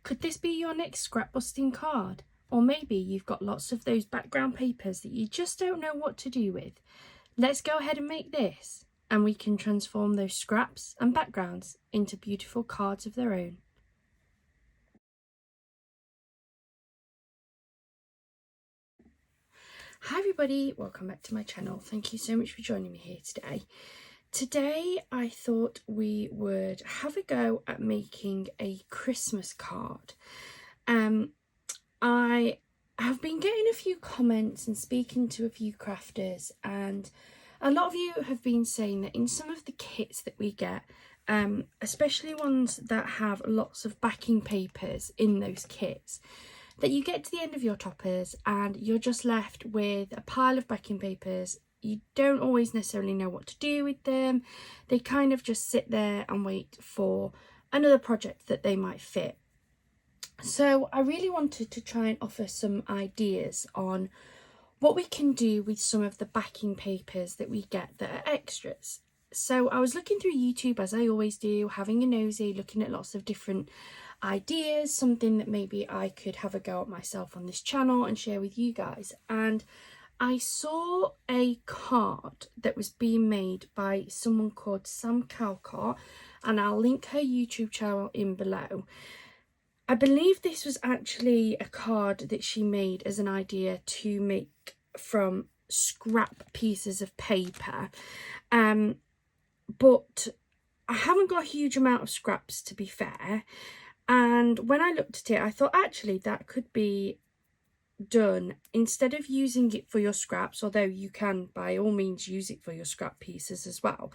Could this be your next scrap busting card? Or maybe you've got lots of those background papers that you just don't know what to do with. Let's go ahead and make this, and we can transform those scraps and backgrounds into beautiful cards of their own. Hi everybody, welcome back to my channel. Thank you so much for joining me here today. Today I thought we would have a go at making a Christmas card. I have been getting a few comments and speaking to a few crafters, and a lot of you have been saying that in some of the kits that we get, especially ones that have lots of backing papers in those kits, that you get to the end of your toppers and you're just left with a pile of backing papers. You don't always necessarily know what to do with them. They kind of just sit there and wait for another project that they might fit. So I really wanted to try and offer some ideas on what we can do with some of the backing papers that we get that are extras. So I was looking through YouTube, as I always do, having a nosy, looking at lots of different ideas, something that maybe I could have a go at myself on this channel and share with you guys. And I saw a card that was being made by someone called Calcott, and I'll link her YouTube channel in below. I believe this was actually a card that she made as an idea to make from scrap pieces of paper. But I haven't got a huge amount of scraps, to be fair. And when I looked at it, I thought actually that could be done instead of using it for your scraps, although you can by all means use it for your scrap pieces as well.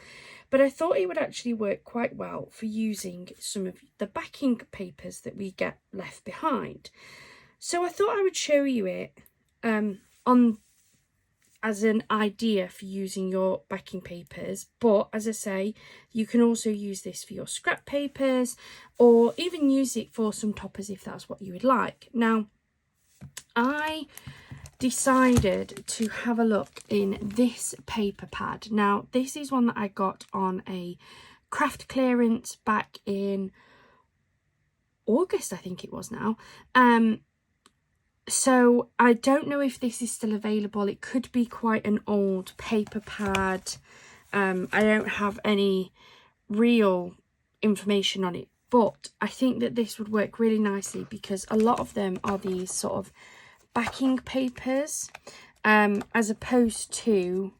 But I thought it would actually work quite well for using some of the backing papers that we get left behind. So I thought I would show you it as an idea for using your backing papers. But as I say, you can also use this for your scrap papers, or even use it for some toppers if that's what you would like. Now, I decided to have a look in this paper pad. Now, this is one that I got on a craft clearance back in August, I think it was now. So I don't know if this is still available. It could be quite an old paper pad. I don't have any real information on it, but I think that this would work really nicely because a lot of them are these sort of backing papers, as opposed to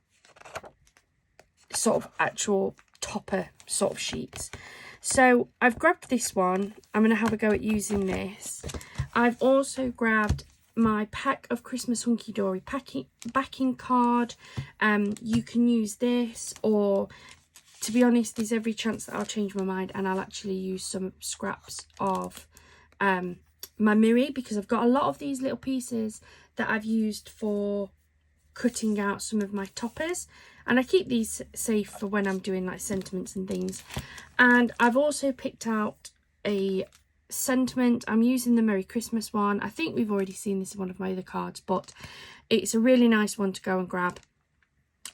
sort of actual topper sort of sheets. So I've grabbed this one. I'm going to have a go at using this. I've also grabbed my pack of Christmas Hunky Dory backing card. You can use this, or to be honest, there's every chance that I'll change my mind and I'll actually use some scraps of my Miri, because I've got a lot of these little pieces that I've used for cutting out some of my toppers, and I keep these safe for when I'm doing like sentiments and things. And I've also picked out a sentiment. I'm using the Merry Christmas one. I think we've already seen this in one of my other cards, but it's a really nice one to go and grab.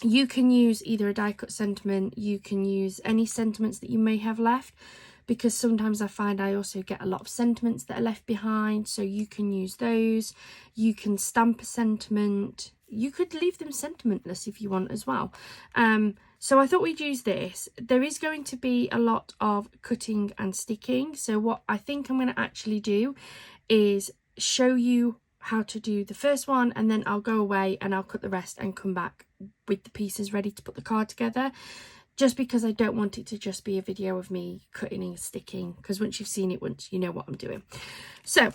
You can use either a die cut sentiment, you can use any sentiments that you may have left, because sometimes I find I also get a lot of sentiments that are left behind, so you can use those. You can stamp a sentiment. You could leave them sentimentless if you want as well. So I thought we'd use this. There is going to be a lot of cutting and sticking, so what I think I'm going to actually do is show you how to do the first one, and then I'll go away and I'll cut the rest and come back with the pieces ready to put the card together, just because I don't want it to just be a video of me cutting and sticking, because once you've seen it once, you know what I'm doing. So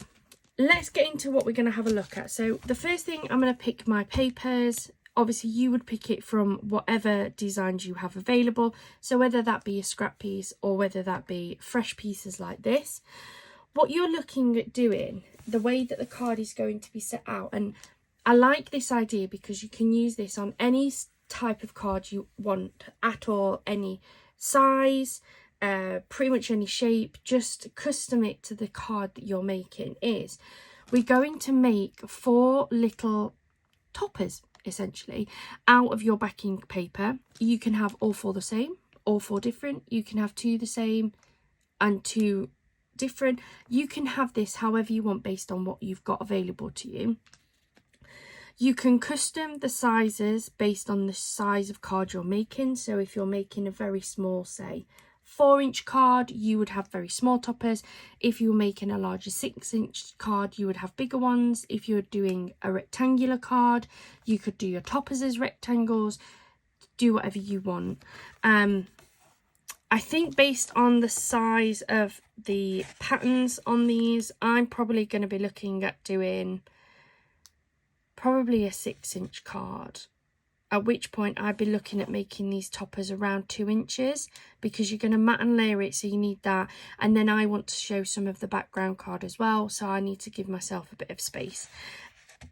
let's get into what we're going to have a look at. So the first thing, I'm going to pick my papers. Obviously you would pick it from whatever designs you have available, so whether that be a scrap piece or whether that be fresh pieces like this. What you're looking at doing, the way that the card is going to be set out, and I like this idea because you can use this on any type of card you want at all, any size, pretty much any shape. Just custom it to the card that you're making. Is we're going to make 4 little toppers essentially out of your backing paper. You can have all 4 the same, all 4 different. You can have 2 the same and 2 different. You can have this however you want based on what you've got available to you. You can custom the sizes based on the size of card you're making. So if you're making a very small, say 4-inch card, you would have very small toppers. If you were making a larger 6-inch card, you would have bigger ones. If you're doing a rectangular card, you could do your toppers as rectangles. Do whatever you want. I think based on the size of the patterns on these, I'm probably going to be looking at doing probably a 6-inch card, at which point I'd be looking at making these toppers around 2 inches, because you're going to mat and layer it, so you need that. And then I want to show some of the background card as well, so I need to give myself a bit of space.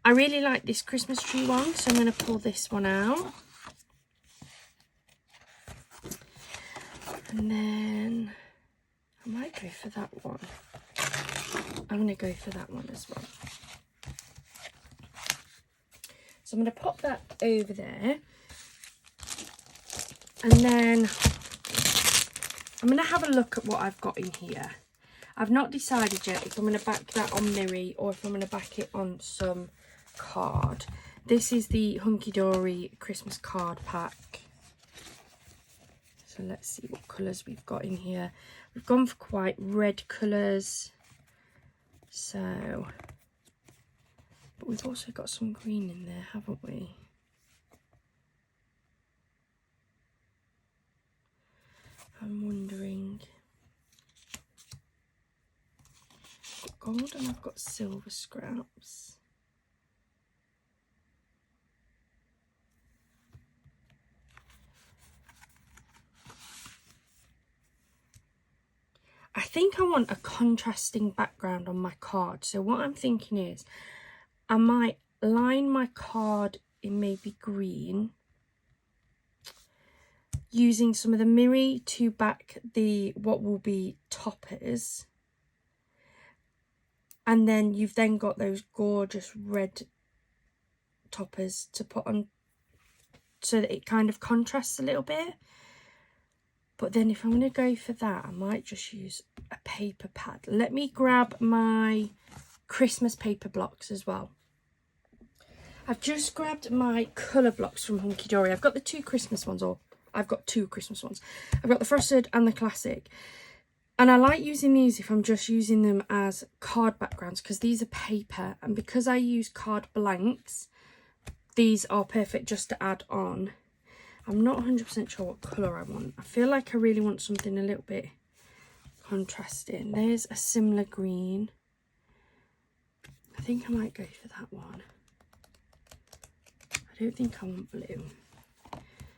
I really like this Christmas tree one, so I'm going to pull this one out. And then I might go for that one. I'm going to go for that one as well. So I'm going to pop that over there. And then I'm going to have a look at what I've got in here. I've not decided yet if I'm going to back that on Miri or if I'm going to back it on some card. This is the Hunky Dory Christmas card pack. So let's see what colours we've got in here. We've gone for quite red colours. So, but we've also got some green in there, haven't we? I'm wondering. I've got gold and I've got silver scraps. I think I want a contrasting background on my card. So what I'm thinking is I might line my card in maybe green, using some of the Miri to back the what will be toppers. And then you've then got those gorgeous red toppers to put on so that it kind of contrasts a little bit. But then if I'm going to go for that, I might just use a paper pad. Let me grab my Christmas paper blocks as well. I've just grabbed my colour blocks from Hunky Dory. I've got the two Christmas ones, or I've got two Christmas ones. I've got the frosted and the classic. And I like using these if I'm just using them as card backgrounds, because these are paper. And because I use card blanks, these are perfect just to add on. I'm not 100% sure what colour I want. I feel like I really want something a little bit contrasting. There's a similar green. I think I might go for that one. I don't think I want blue.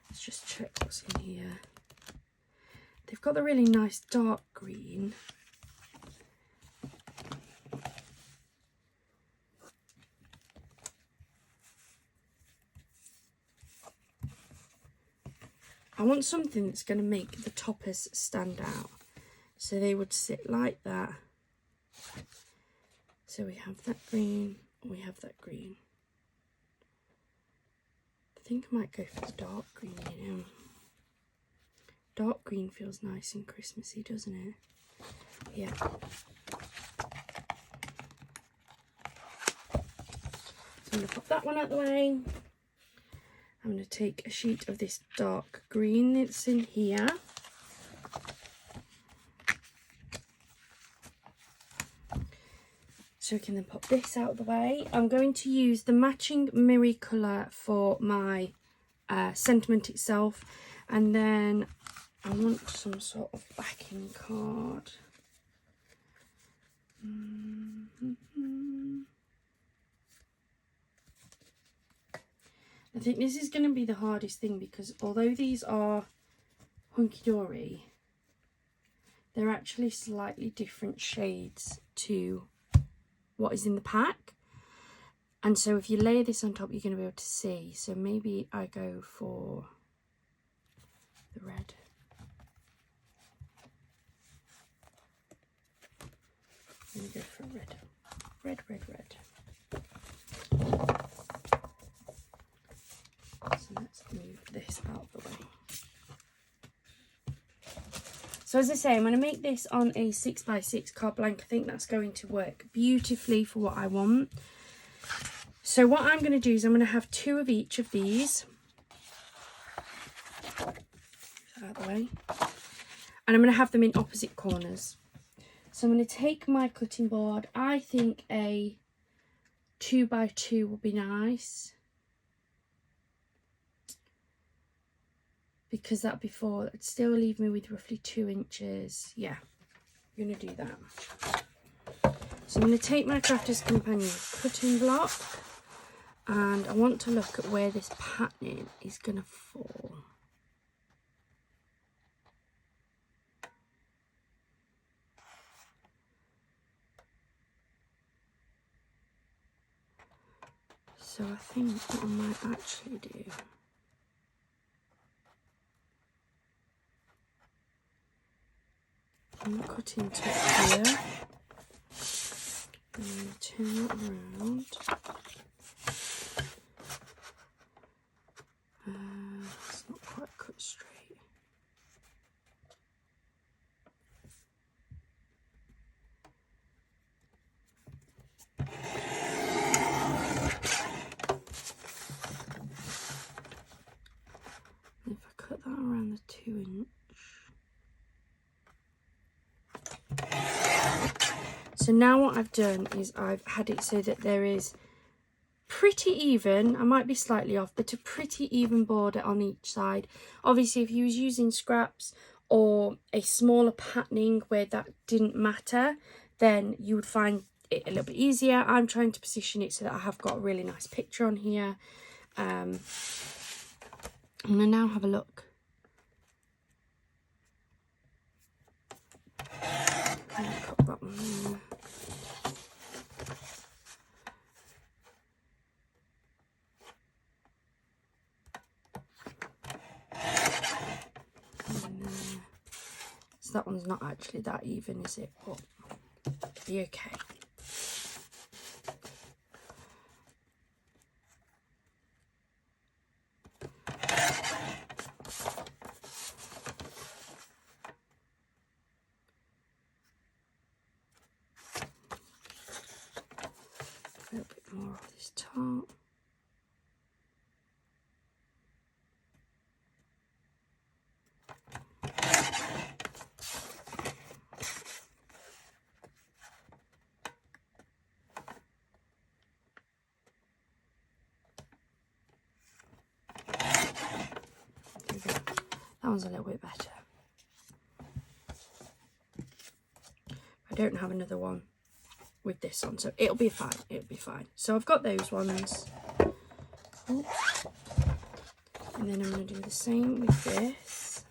Let's just check what's in here. They've got the really nice dark green. I want something that's going to make the toppers stand out. So they would sit like that. So we have that green, we have that green. I think I might go for the dark green, you know. Dark green feels nice and Christmassy, doesn't it? Yeah. So I'm going to pop that one out the way. I'm going to take a sheet of this dark green that's in here. So we can then pop this out of the way. I'm going to use the matching Miri colour for my sentiment itself. And then I want some sort of backing card. I think this is going to be the hardest thing, because although these are Hunky Dory, they're actually slightly different shades to what is in the pack. And so if you layer this on top, you're going to be able to see. So maybe I go for the red. I'm going to go for red. Red, red, red. So let's move this out of the way. So as I say, I'm going to make this on a 6x6 card blank. I think that's going to work beautifully for what I want. So what I'm going to do is I'm going to have 2 of each of these. Out of the way. And I'm going to have them in opposite corners. So I'm going to take my cutting board. I think a 2x2 will be nice, because that'd be 4. It'd still leave me with roughly 2 inches. Yeah, I'm going to do that. So I'm going to take my Crafter's Companion cutting block, and I want to look at where this patterning is going to fall. So I think what I might actually do, I'm cutting to here, and turn it around. It's not quite cut straight. If I cut that around the 2 inch. So now what I've done is I've had it so that there is pretty even, I might be slightly off, but a pretty even border on each side. Obviously if you was using scraps or a smaller patterning where that didn't matter, then you would find it a little bit easier. I'm trying to position it so that I have got a really nice picture on here. I'm going to now have a look. I'm going to cut that one there. So that one's not actually that even, is it? But it'll be okay. A little bit more of this top. That one's a little bit better. I don't have another one with this on, so it'll be fine. It'll be fine. So I've got those ones. Oops. And then I'm going to do the same with this.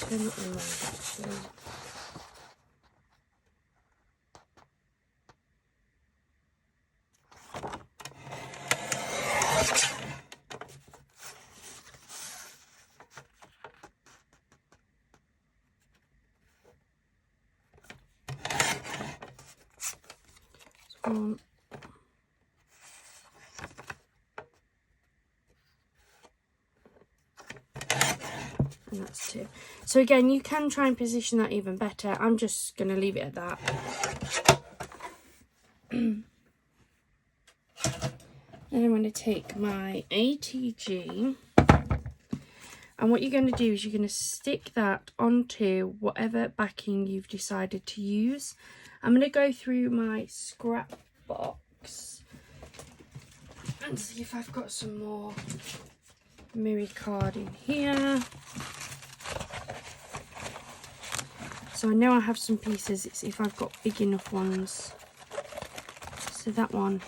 Turn it around actually. And that's 2. So again, you can try and position that even better. I'm just going to leave it at that. Then I'm going to take my ATG, and what you're going to do is you're going to stick that onto whatever backing you've decided to use. I'm going to go through my scrap box and see if I've got some more mirror card in here. So I know I have some pieces, it's if I've got big enough ones. So that one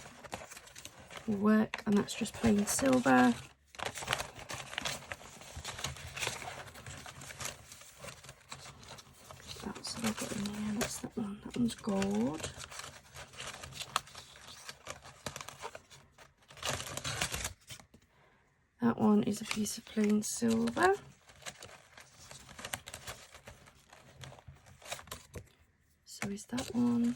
will work, and that's just plain silver. That's what I've got in here. That's that one. That one's gold. That one is a piece of plain silver. So is that one.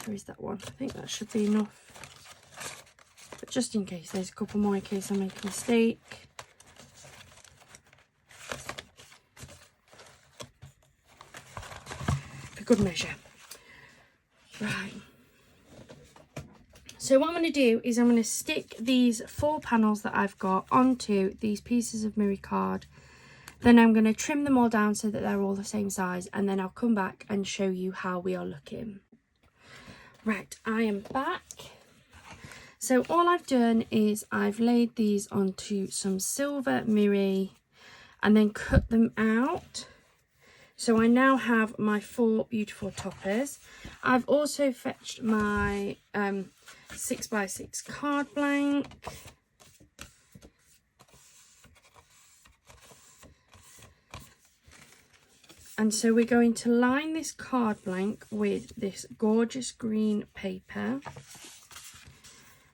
So is that one. I think that should be enough. But just in case there's a couple more in case I make a mistake. For good measure. Right. So what I'm going to do is I'm going to stick these 4 panels that I've got onto these pieces of Miri card. Then I'm going to trim them all down so that they're all the same size, and then I'll come back and show you how we are looking. Right, I am back. So all I've done is I've laid these onto some silver Miri and then cut them out. So I now have my 4 beautiful toppers. I've also fetched my 6x6 card blank. And so we're going to line this card blank with this gorgeous green paper.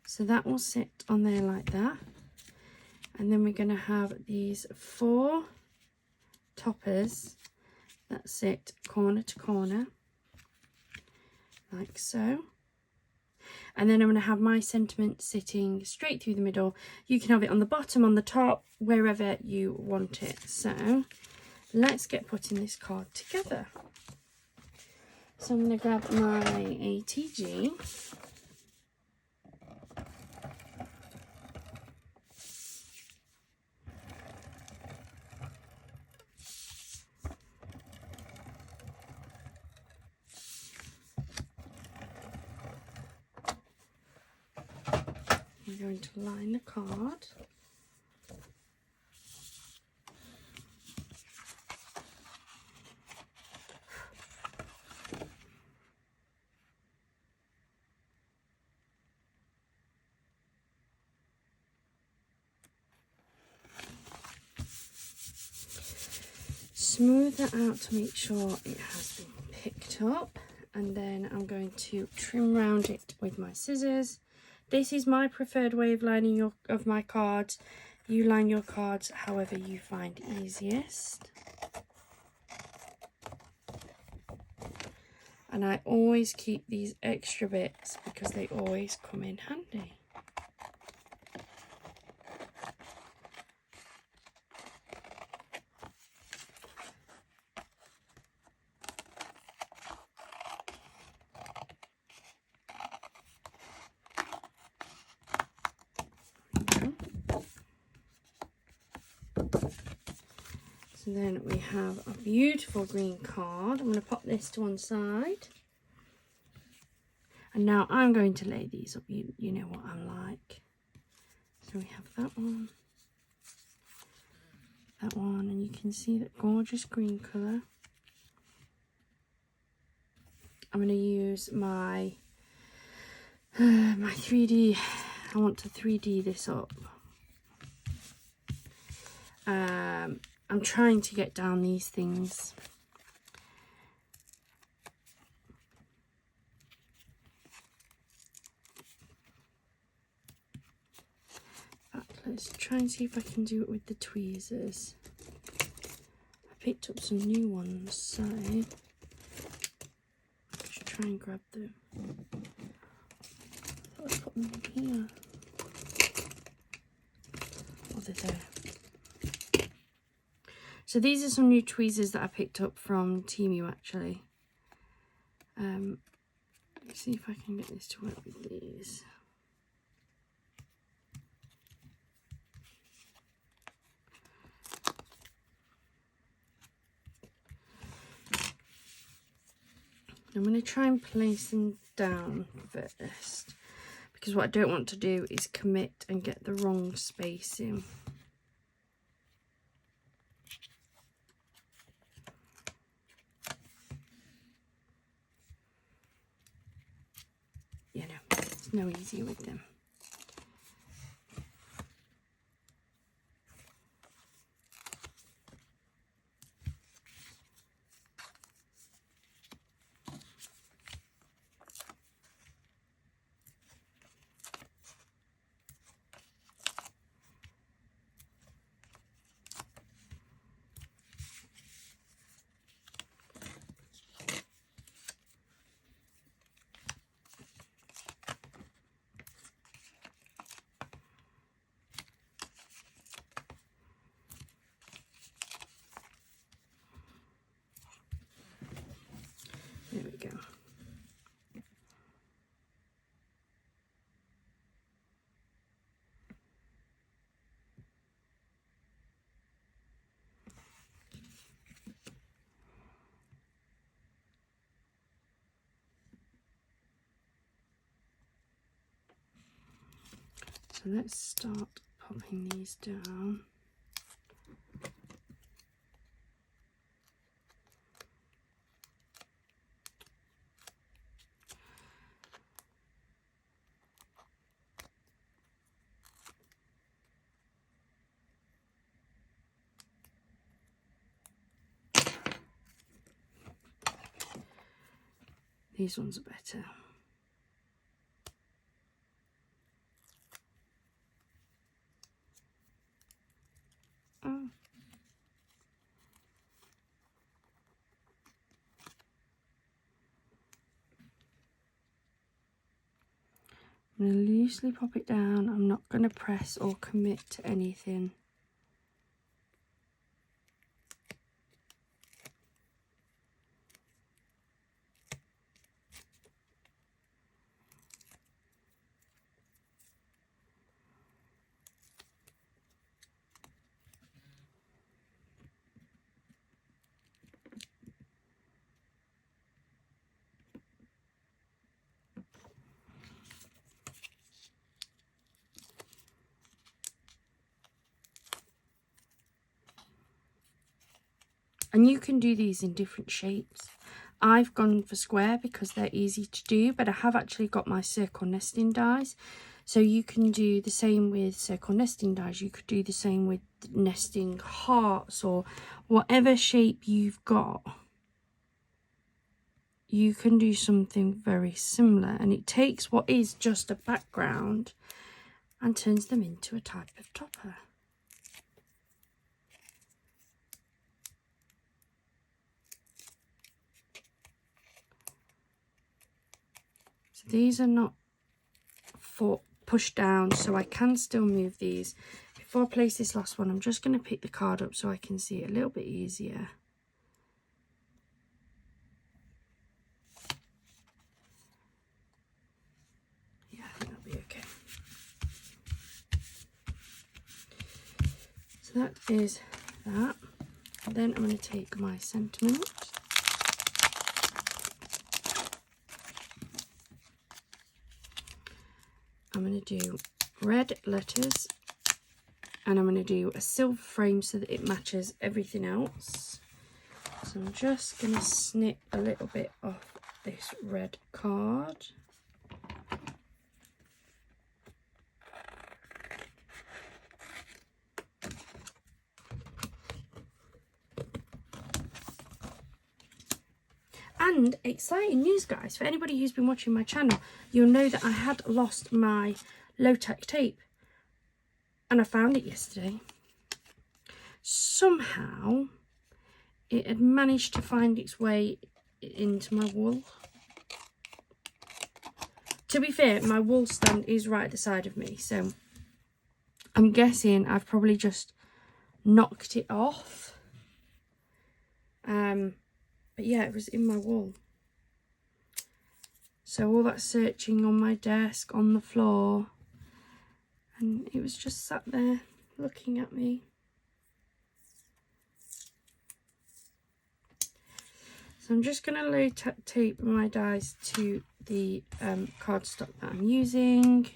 So that will sit on there like that. And then we're going to have these 4 toppers that sit corner to corner, like so. And then I'm going to have my sentiment sitting straight through the middle. You can have it on the bottom, on the top, wherever you want it. So let's get putting this card together. So I'm going to grab my ATG. I'm going to line the card. Smooth that out to make sure it has been picked up, and then I'm going to trim round it with my scissors. This is my preferred way of lining my cards. You line your cards however you find easiest. And I always keep these extra bits because they always come in handy. So then we have a beautiful green card. I'm going to pop this to one side. And now I'm going to lay these up. You know what I'm like. So we have that one, and you can see that gorgeous green colour. I'm going to use my 3D. I want to 3D this up. I'm trying to get down these things. But let's try and see if I can do it with the tweezers. I picked up some new ones, so just try and grab them. I put them in here. Oh, they're there. So these are some new tweezers that I picked up from Temu actually. Let's see if I can get this to work with these. I'm going to try and place them down first, because what I don't want to do is commit and get the wrong spacing. You know, it's no easier with them. So let's start popping these down. These ones are better. Oh. I'm going to loosely pop it down. I'm not going to press or commit to anything. And you can do these in different shapes. I've gone for square because they're easy to do, but I have actually got my circle nesting dies. So you can do the same with circle nesting dies. You could do the same with nesting hearts or whatever shape you've got. You can do something very similar, and it takes what is just a background and turns them into a type of topper. So these are not for push down, so I can still move these. Before I place this last one, I'm just going to pick the card up so I can see it a little bit easier. Yeah, I think that'll be okay. So that is that. Then I'm going to take my sentiment. I'm going to do red letters, and I'm going to do a silver frame so that it matches everything else. So I'm just going to snip a little bit off this red card. And exciting news, guys, for anybody who's been watching my channel, you'll know that I had lost my low-tack tape, and I found it yesterday. Somehow it had managed to find its way into my wool. To be fair, my wool stand is right at the side of me, so I'm guessing I've probably just knocked it off. But yeah, it was in my wool. So all that searching on my desk, on the floor, and it was just sat there looking at me. So I'm just going to low tape my dies to the cardstock that I'm using.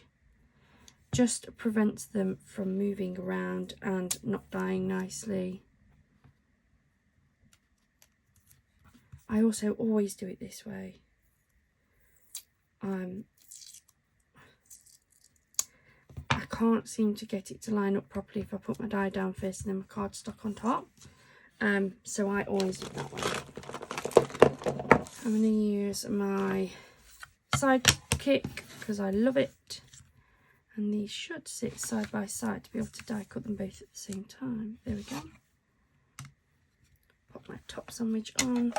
Just prevents them from moving around and not dyeing nicely. I also always do it this way. I can't seem to get it to line up properly if I put my die down first and then my cardstock on top. So I always do it that way. I'm going to use my Sidekick because I love it. And these should sit side by side to be able to die cut them both at the same time. There we go. Pop my top sandwich on.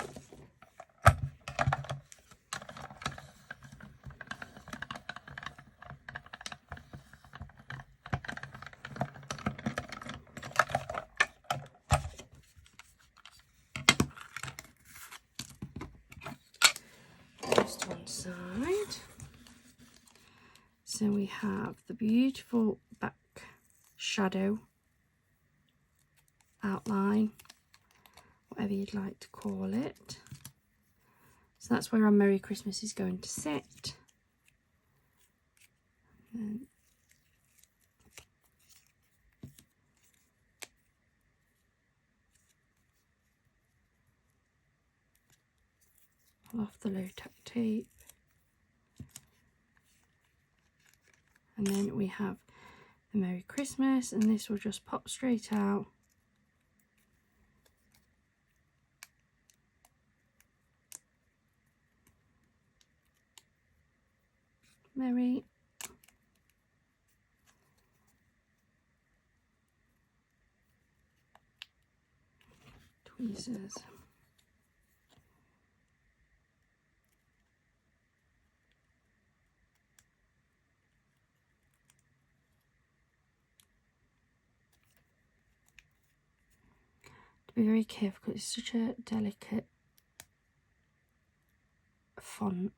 Just one side. So we have the beautiful back shadow outline, whatever you'd like to call it. So that's where our Merry Christmas is going to sit. And pull off the low tack tape. And then we have the Merry Christmas, and this will just pop straight out. Merry. Tweezers. Be very careful because it's such a delicate font.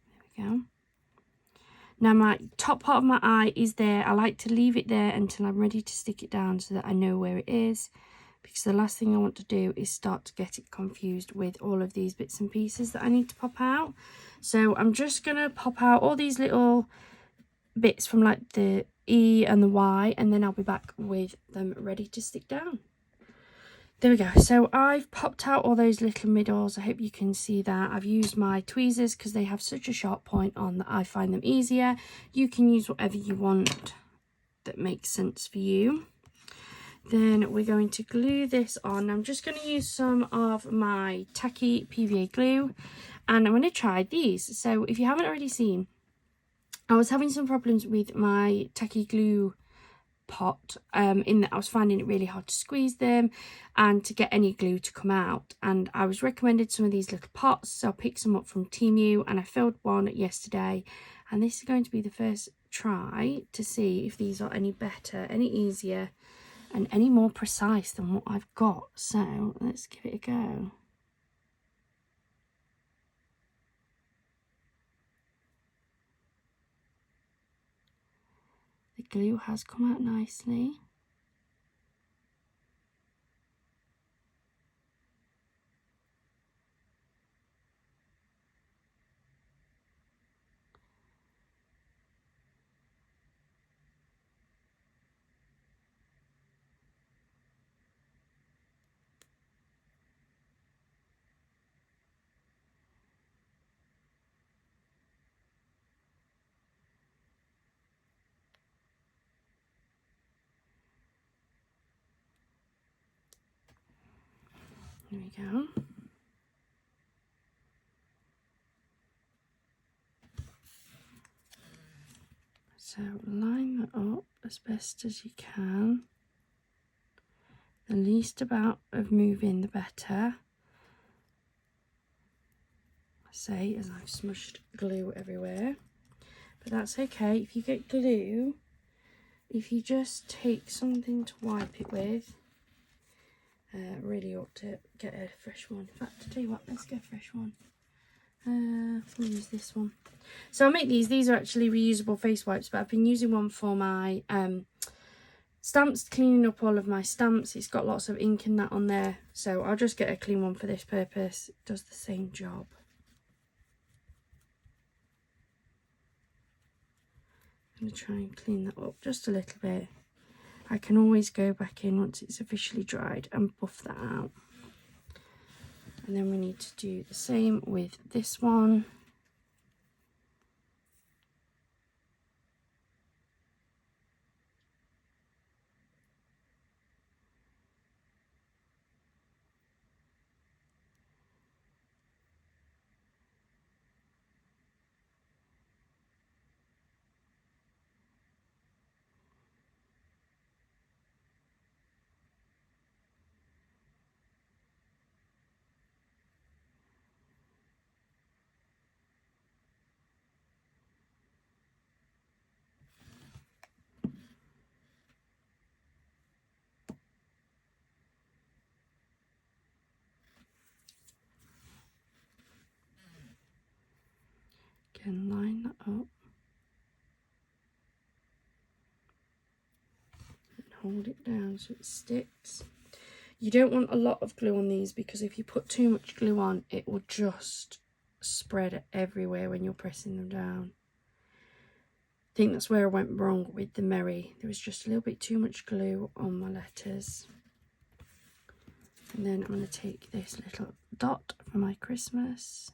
There we go. Now my top part of my eye is there. I like to leave it there until I'm ready to stick it down so that I know where it is, because the last thing I want to do is start to get it confused with all of these bits and pieces that I need to pop out. So I'm just going to pop out all these little bits from like the E and the Y, and then I'll be back with them ready to stick down. There we go. So I've popped out all those little middles. I hope you can see that. I've used my tweezers because they have such a sharp point on that I find them easier. You can use whatever you want that makes sense for you. Then we're going to glue this on. I'm just going to use some of my tacky PVA glue, and I'm going to try these. So if you haven't already seen, I was having some problems with my tacky glue pot, in that I was finding it really hard to squeeze them and to get any glue to come out, and I was recommended some of these little pots, so I picked some up from Temu and I filled one yesterday, and this is going to be the first try to see if these are any better, any easier and any more precise than what I've got. So let's give it a go. The glue has come out nicely. There we go. So line that up as best as you can. The least amount of moving the better. I say as I've smushed glue everywhere. But that's okay. If you get glue, if you just take something to wipe it with, really ought to get a fresh one. In fact, I'll tell you what, let's get a fresh one. We'll use this one. So I'll make these are actually reusable face wipes, but I've been using one for my stamps, cleaning up all of my stamps. It's got lots of ink and that on there, so I'll just get a clean one for this purpose. It does the same job. I'm going to try and clean that up just a little bit. I can always go back in once it's officially dried and buff that out. And then we need to do the same with this one. Again, line that up and hold it down so it sticks. You don't want a lot of glue on these, because if you put too much glue on, it will just spread everywhere when you're pressing them down. I think that's where I went wrong with the Merry. There was just a little bit too much glue on my letters. And then I'm going to take this little dot for my Christmas.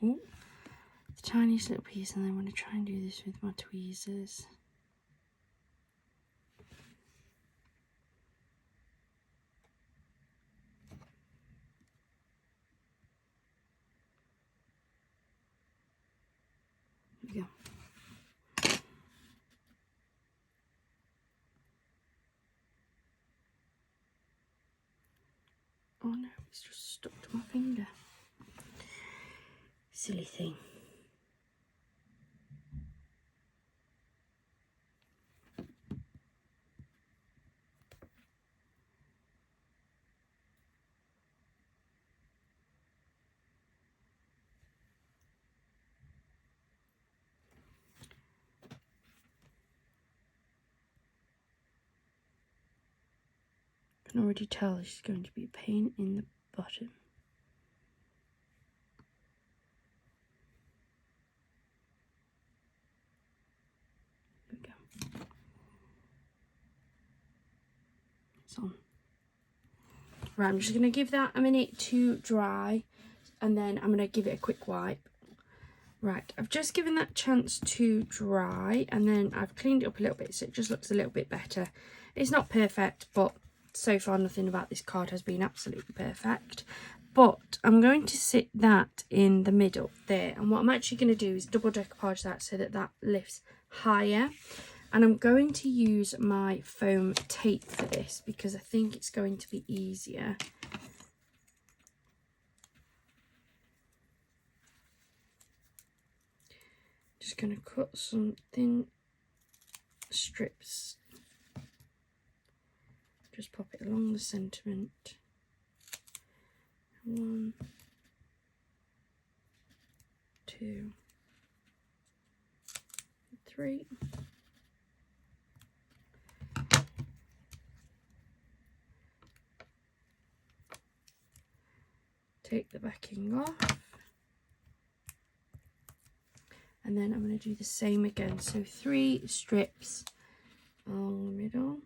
Ooh, the tiniest little piece, and then I'm going to try and do this with my tweezers. There we go. Oh no, it's just stuck to my finger. Silly thing. I can already tell this is going to be a pain in the bottom. There we go. It's on. Right, I'm just going to give that a minute to dry, and then I'm going to give it a quick wipe. Right, I've just given that chance to dry, and then I've cleaned it up a little bit so it just looks a little bit better. It's not perfect, but so far nothing about this card has been absolutely perfect. But I'm going to sit that in the middle there, and what I'm actually going to do is double decoupage that so that that lifts higher. And I'm going to use my foam tape for this because I think it's going to be easier. Just going to cut some thin strips. Just pop it along the sentiment. 1, 2, 3. Take the backing off. And then I'm going to do the same again. So 3 strips along the middle.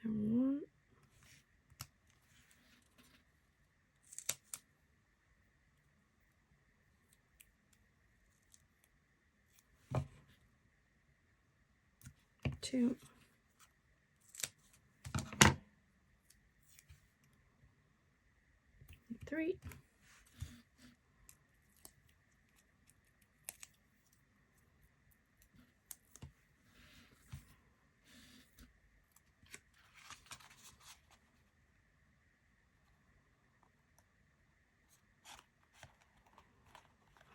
So 1. 2. 3.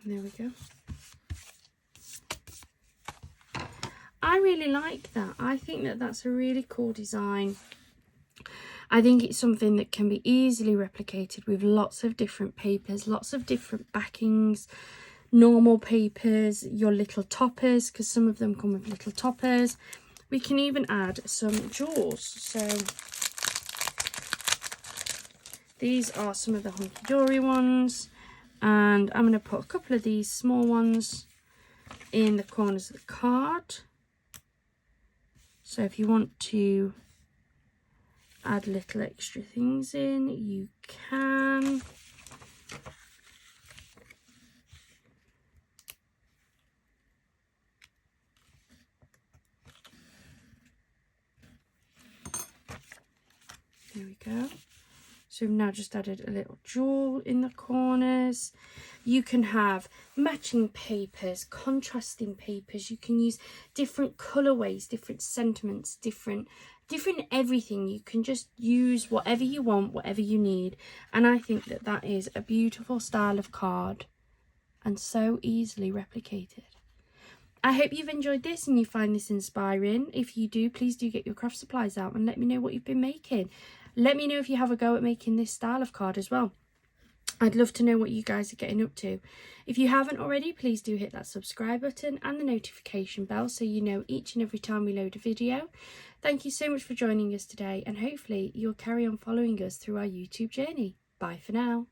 And there we go. I really like that. I think that that's a really cool design. I think it's something that can be easily replicated with lots of different papers, lots of different backings, normal papers, your little toppers, because some of them come with little toppers. We can even add some jewels. So these are some of the hunky dory ones, and I'm going to put a couple of these small ones in the corners of the card. So if you want to add little extra things in, you can. There we go. So we've now just added a little jewel in the corners. You can have matching papers, contrasting papers. You can use different colorways, different sentiments, different everything. You can just use whatever you want, whatever you need. And I think that that is a beautiful style of card and so easily replicated. I hope you've enjoyed this and you find this inspiring. If you do, please do get your craft supplies out and let me know what you've been making. Let me know if you have a go at making this style of card as well. I'd love to know what you guys are getting up to. If you haven't already, please do hit that subscribe button and the notification bell so you know each and every time we load a video. Thank you so much for joining us today, and hopefully you'll carry on following us through our YouTube journey. Bye for now.